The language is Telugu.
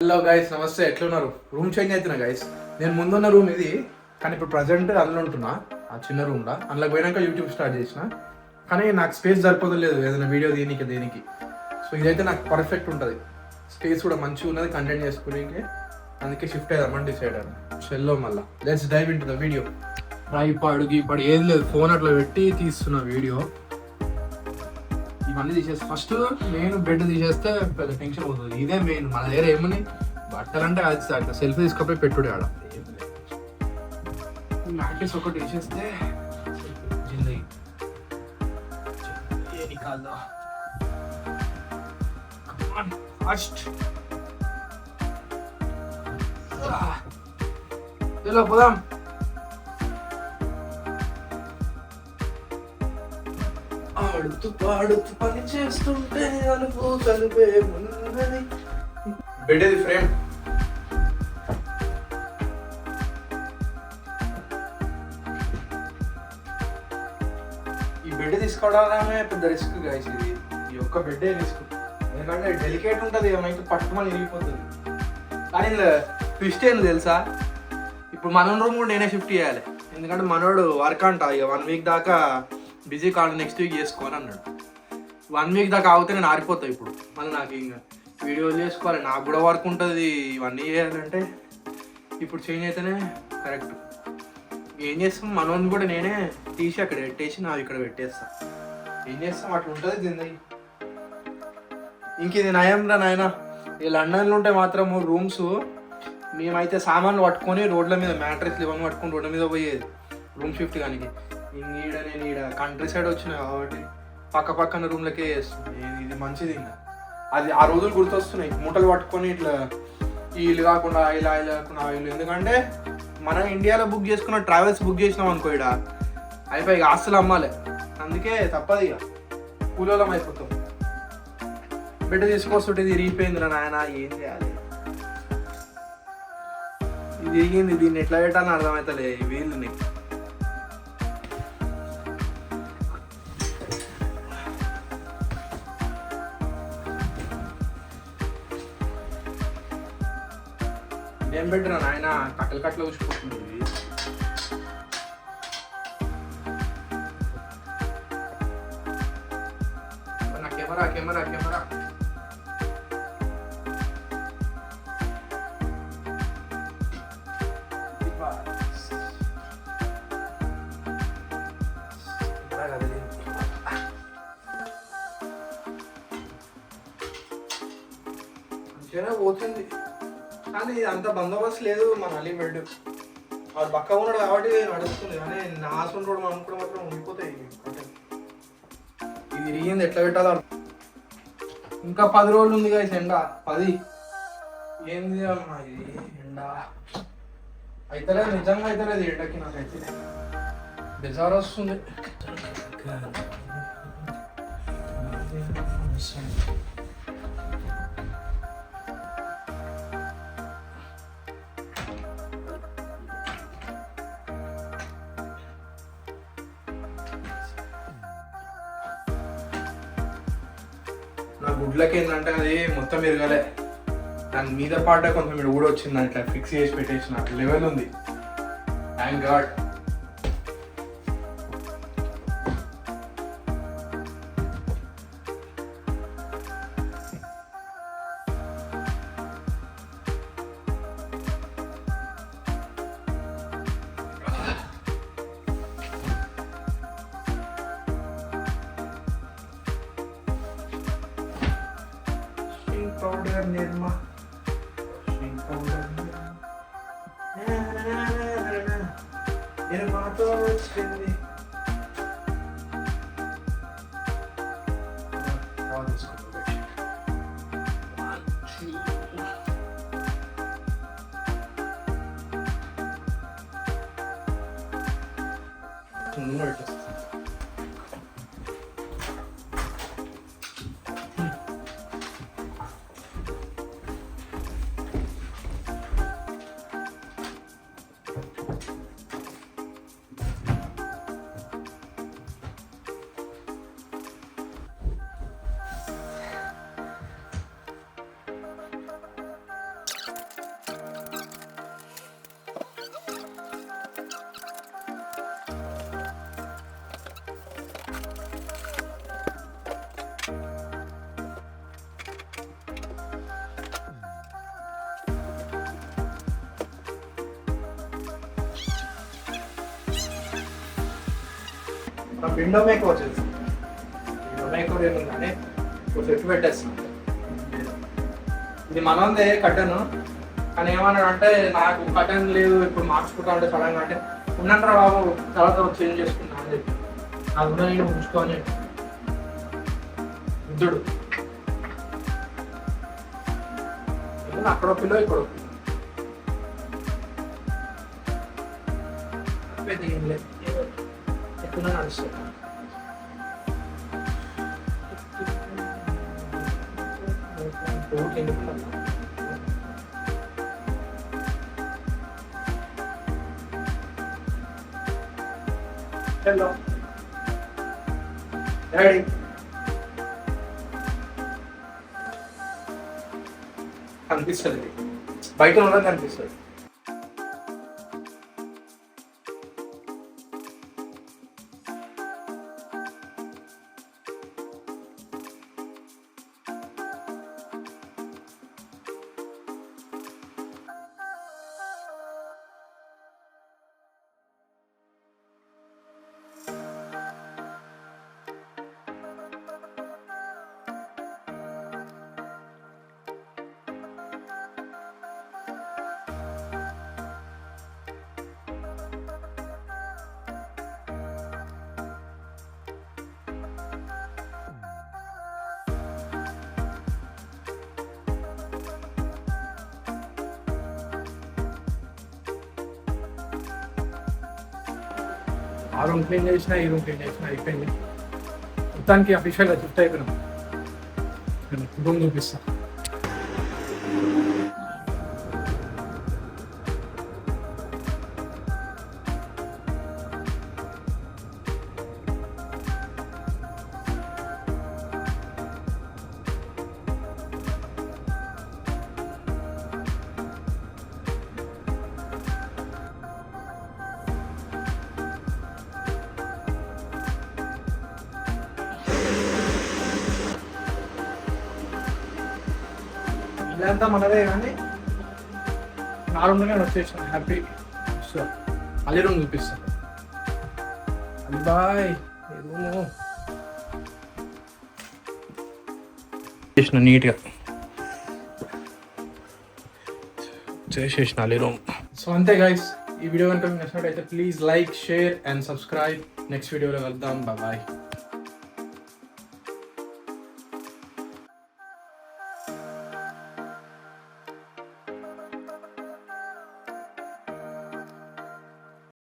హలో గైస్, నమస్తే. ఎట్లున్నారు? రూమ్ చేంజ్ అవుతున్నా గైస్. నేను ముందున్న రూమ్ ఇది, కానీ ఇప్పుడు ప్రజెంట్ అందులో ఉంటున్నా, ఆ చిన్న రూమ్లో. అందులోకి పోయినాక యూట్యూబ్ స్టార్ట్ చేసిన, కానీ నాకు స్పేస్ సరిపోతలేదు ఏదైనా వీడియో దేనికి. సో ఇదైతే నాకు పర్ఫెక్ట్ ఉంటుంది, స్పేస్ కూడా మంచిగా ఉన్నది, కంటెంట్ చేసుకునే. అందుకే షిఫ్ట్ అయ్యామని డిసైడ్ అయ్యాను. షెల్లో మళ్ళీ let's dive into the video. ఇప్పుడు ఏది లేదు, ఫోన్ అట్లా పెట్టి తీస్తున్న వీడియో. ఇవన్నీ తీసేస్తే ఫస్ట్ నేను బెడ్ తీసేస్తే పెద్ద టెన్షన్ అవుతుంది. ఇదే మెయిన్. మన దగ్గర ఏమని బట్టలు అంటే అది అట్లా సెల్ఫీ తీసుకపోయి పెట్టుడే ఆడ. మ్యాట్రెస్ ఒకటి వేసేస్తే జిందగీ ఫస్ట్ చలో పోదాం. ఆడుతూ పాడుతూ పని చేస్తుంటే అలుపు తలుపే ఉన్నది. బెడ్ ఇది ఫ్రేమ్. ఈ బెడ్ తీసుకోవడమే పెద్ద రిస్క్ గైస్. ఇది ఈ ఒక్క బెడ్డే రిస్క్, ఎందుకంటే డెలికేట్ ఉంటుంది, ఏమైతే పట్టుమని విరిగిపోతుంది. కానీ ట్విస్ట్ ఏంది తెలుసా, ఇప్పుడు మన రూమ్ కూడా నేనే షిఫ్ట్ చేయాలి. ఎందుకంటే మనోడు వర్క్ అంట, ఇక 1 వీక్ దాకా బిజీ కాదు, నెక్స్ట్ వీక్ చేసుకోని అన్నాడు. 1 వీక్ దాకా ఆగితే నేను ఆరిపోతాను. ఇప్పుడు మళ్ళీ నాకు ఇంకా వీడియోలు చేసుకోవాలి, నాకు కూడా వర్క్ ఉంటుంది, ఇవన్నీ చేయాలంటే ఇప్పుడు చేంజ్ అయితేనే కరెక్ట్. ఏం చేస్తాం, మనోని కూడా నేనే తీసి అక్కడ పెట్టేసి నాకు ఇక్కడ పెట్టేస్తాను. ఏం చేస్తాం, అట్లా ఉంటుంది జిందగీ. ఇంక ఇది నయంరా నాయన. ఈ లండన్లో ఉంటే మాత్రము రూమ్స్, మేమైతే సామాన్లు పట్టుకొని రోడ్ల మీద, మ్యాట్రెస్లు ఇవన్నీ పట్టుకొని రోడ్ల మీద పోయేది రూమ్ షిఫ్ట్ కానీ. నేను ఈడ కంట్రీ సైడ్ వచ్చిన కాబట్టి పక్కన రూమ్లకే వేస్తుంది. ఇది మంచిది. ఇంకా అది ఆ రోజులు గుర్తొస్తున్నాయి, మూటలు పట్టుకొని ఇట్లా వీళ్ళు కాకుండా ఇలా కాకుండా వీళ్ళు. ఎందుకంటే మనం ఇండియాలో బుక్ చేసుకున్న ట్రావెల్స్ బుక్ చేసినాం అనుకో, ఇక అయిపోయి ఇక ఆస్తులు అమ్మాలి. అందుకే తప్పదు, ఇక కూలోలం అయిపోతాం. బిడ్డ తీసుకొస్తుంటే ఇది ఇరిగిపోయిందిరా నాయన, ఏం చేయాలి? ఇది ఇరిగింది, దీన్ని ఎట్లా పెట్టాలని అర్థమవుతలే ఈ వీళ్ళని. ఏం పెట్టినా నాయన, కట్టలు ఊసిపోతుంది. నా కెమెరా మంచిగానే పోతుంది, కానీ అంత బందోబస్తు లేదు మన అలీ బెడ్. వాడు పక్క ఉన్నాడు కాబట్టి నడుస్తుంది, కానీ నా ఆసుంటి రోడ్డు మనం కూడా మాత్రం ఉండిపోతాయి. ఇది ఇరిగింది, ఎట్లా పెట్టాలో. ఇంకా 10 రోజులు ఉంది కదా ఎండ. 10 ఏంది అమ్మా ఇది ఎండ? అయితలేదు, నిజంగా అయితలేదు ఎండకి. నాకైతే బెజార్ వస్తుంది. నా గుడ్లకి ఏంటంటే అది మొత్తం ఎరగలే, దాని మీద పాట కొంచెం ఇక్కడ కూడా వచ్చింది, ఇట్లా ఫిక్స్ చేసి పెట్టేసిన లెవెల్ ఉంది. Thank God. పౌడర్ నిర్మా నిర్మాతో వచ్చింది. మనం విండో మేకర్ వచ్చేసి విండో మేకర్ ఏముందని ఒక సెట్ పెట్టేస్తున్నాం. ఇది మనదే కట్టను, కానీ ఏమన్నాడు అంటే నాకు కట్టన్ లేదు ఇప్పుడు మార్చుకుంటా అంటే సడన్గా అంటే ఉన్నంటారా బాబు తర్వాత చేంజ్ చేసుకున్నా అని చెప్పి నాకు నేను ఉంచుకొని వృద్ధుడు అక్కడ పిల్ల ఇక్కడ ఏం లేదు ఎక్కడ నడుస్తుంది. హలో డాడీ కనిపిస్తుంది, బయట ఉండడం కనిపిస్తుంది. ఆ రూమ్ క్లీన్ చేసిన, ఈ రూమ్ క్లీన్ చేసిన, అయిపోయింది. మొత్తానికి అఫీషియల్గా షిఫ్ట్ అయిపోయినాం. రూమ్ చూపిస్తా. ఇదంతా మనదే కానీ నా రూమ్లోనే వచ్చేసాను హ్యాపీ. సో అల్లి రూమ్ చూపిస్తాను. అది బాయ్ రూము చేసిన నీట్గా చేసేసిన అల్లి రూమ్. సో అంతే గైస్, ఈ వీడియో కనుక మీకు నచ్చినట్టయితే please like, share and subscribe. Next వీడియోలో కలుద్దాం. బాయ్.